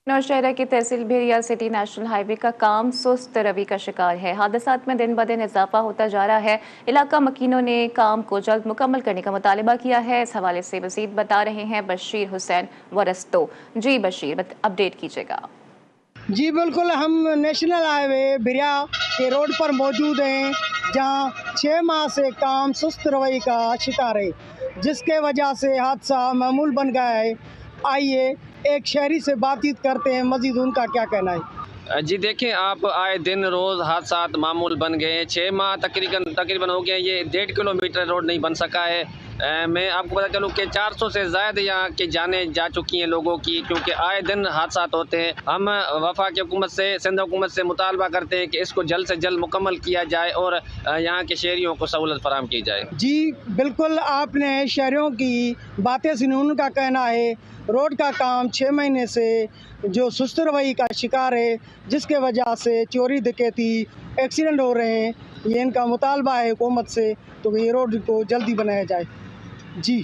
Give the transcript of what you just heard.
नौशहरा की तहसील भेड़िया city national highway का काम सुस्त रवि का शिकार है। हादसात में दिन ब दिन इजाफा होता जा रहा है। इलाका मकीनों ने काम को जल्द मुकम्मल करने का मुतालिबा किया है। इस हवाले से मजीद बता रहे हैं बशीर हुसैन वरस्तो। जी बशीर, अपडेट कीजिएगा। जी बिल्कुल, हम नेशनल हाईवे बिरिया के रोड पर मौजूद हैं, जहां 6 माह से काम सुस्त रवैये का शिकार है, जिसके वजह से हादसा मामूल बन गया है। आइए एक शहरी से बातचीत करते हैं, मजीद उनका क्या कहना है। जी देखें, आप आए दिन रोज़ हादसा मामूल बन गए हैं। 6 माह तकरीबन हो गए, ये 1.5 किलोमीटर रोड नहीं बन सका है। मैं आपको बता चलूँ कि 400 से ज़्यादा यहाँ की जानें जा चुकी हैं लोगों की, क्योंकि आए दिन हादसा होते हैं। हम वफाकी हुकूमत से, सिंध हुकूमत से मुतालबा करते हैं कि इसको जल्द से जल्द मुकम्मल किया जाए और यहाँ के शहरियों को सहूलत फराहम की जाए। जी बिल्कुल, आपने शहरियों की बातें सुनी। उनका कहना है रोड का काम 6 महीने से जो सुस्त रवैये का शिकार है, जिसके वजह से चोरी डकैती एक्सीडेंट हो रहे हैं। ये इनका मुतालबा है हुकूमत से, तो ये रोड को जल्दी बनाया जाए। जी।